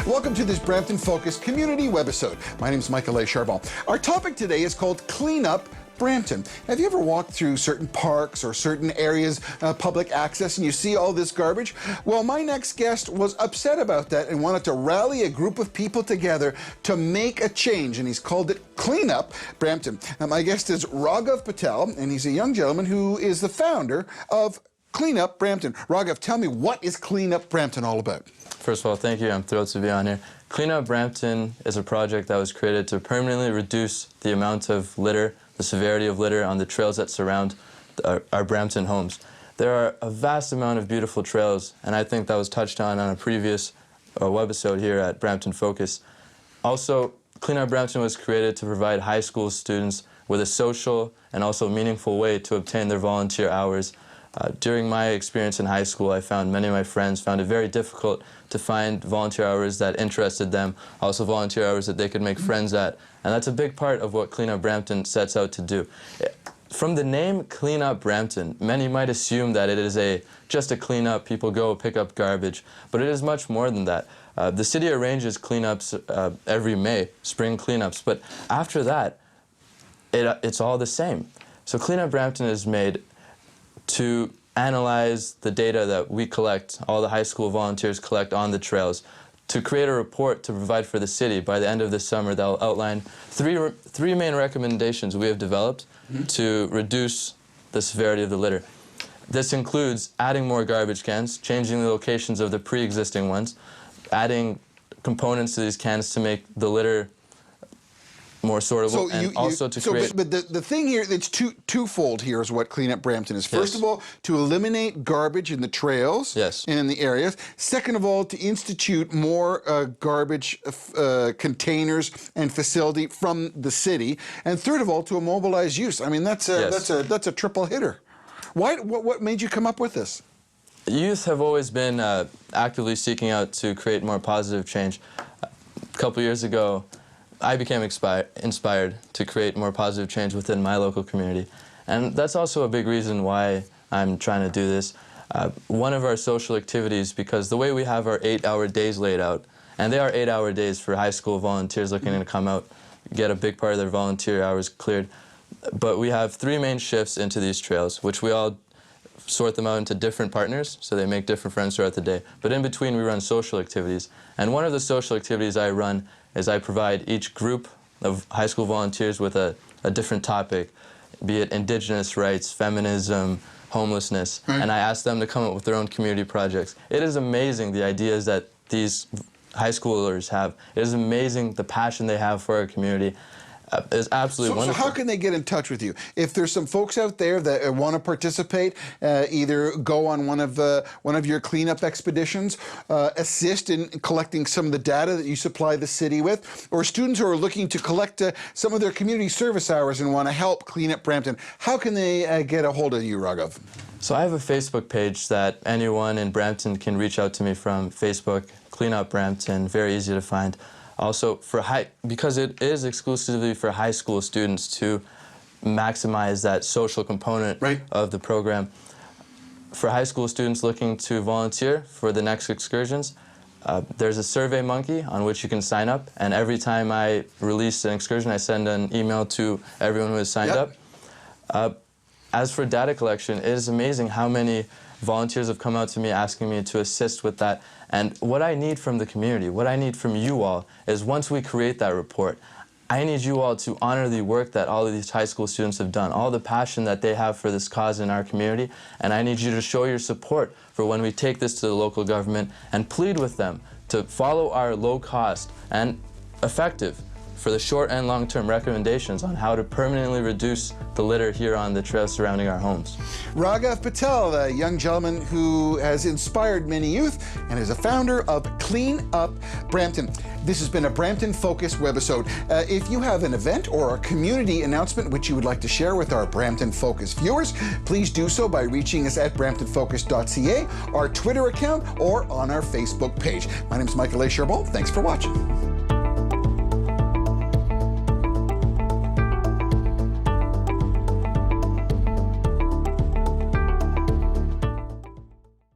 Welcome to this Brampton Focus community webisode. My name is Michael A. Charbon. Our topic today is called CleanUp Brampton. Have you ever walked through certain parks or certain areas, public access, and you see all this garbage? Well, my next guest was upset about that and wanted to rally a group of people together to make a change, and he's called it CleanUp Brampton. Now, my guest is Raghav Patel, and he's a young gentleman who is the founder of CleanUp Brampton. Raghav, tell me, what is CleanUp Brampton all about? First of all, thank you. I'm thrilled to be on here. CleanUp Brampton is a project that was created to permanently reduce the amount of litter, the severity of litter on the trails that surround our Brampton homes. There are a vast amount of beautiful trails, and I think that was touched on a previous webisode here at Brampton Focus. Also, CleanUp Brampton was created to provide high school students with a social and also meaningful way to obtain their volunteer hours. During my experience in high school, I found many of my friends found it very difficult to find volunteer hours that interested them, also volunteer hours that they could make friends at, and that's a big part of what CleanUp Brampton sets out to do. From the name CleanUp Brampton, many might assume that it is just a cleanup, people go pick up garbage, but it is much more than that. The city arranges cleanups every May, spring cleanups, but after that, it's all the same. So CleanUp Brampton is made to analyze the data that we collect, all the high school volunteers collect on the trails, to create a report to provide for the city by the end of this summer that will outline three main recommendations we have developed to reduce the severity of the litter. This includes adding more garbage cans, changing the locations of the pre-existing ones, adding components to these cans to make the litter more sortable, and also to create... But the thing here that's twofold here is what CleanUp Brampton is. First of all, to eliminate garbage in the trails and in the areas. Second of all, to institute more garbage containers and facility from the city. And third of all, to immobilize use. I mean, that's a triple hitter. What made you come up with this? Youth have always been actively seeking out to create more positive change. A couple years ago, I became inspired to create more positive change within my local community. And that's also a big reason why I'm trying to do this. One of our social activities, because the way we have our 8-hour days laid out, and they are 8-hour days for high school volunteers looking to come out, get a big part of their volunteer hours cleared. But we have 3 main shifts into these trails, which we all sort them out into different partners, so they make different friends throughout the day. But in between, we run social activities. And one of the social activities I run is I provide each group of high school volunteers with a different topic, be it Indigenous rights, feminism, homelessness, and I ask them to come up with their own community projects. It is amazing the ideas that these high schoolers have. It is amazing the passion they have for our community. It's absolutely wonderful. So how can they get in touch with you? If there's some folks out there that want to participate, either go on one of your cleanup expeditions, assist in collecting some of the data that you supply the city with, or students who are looking to collect some of their community service hours and want to help clean up Brampton, how can they get a hold of you, Raghav? So I have a Facebook page that anyone in Brampton can reach out to me from. Facebook, CleanUp Brampton, very easy to find. Also, because it is exclusively for high school students to maximize that social component of the program. For high school students looking to volunteer for the next excursions, there's a Survey Monkey on which you can sign up, and every time I release an excursion, I send an email to everyone who has signed up. As for data collection, it is amazing how many volunteers have come out to me asking me to assist with that. And what I need from the community, what I need from you all, is once we create that report, I need you all to honor the work that all of these high school students have done, all the passion that they have for this cause in our community, and I need you to show your support for when we take this to the local government and plead with them to follow our low-cost and effective, for the short and long-term recommendations on how to permanently reduce the litter here on the trails surrounding our homes. Raghav Patel, a young gentleman who has inspired many youth and is a founder of CleanUp Brampton. This has been a Brampton Focus webisode. If you have an event or a community announcement which you would like to share with our Brampton Focus viewers, please do so by reaching us at bramptonfocus.ca, our Twitter account, or on our Facebook page. My name is Michael A. Charbon. Thanks for watching.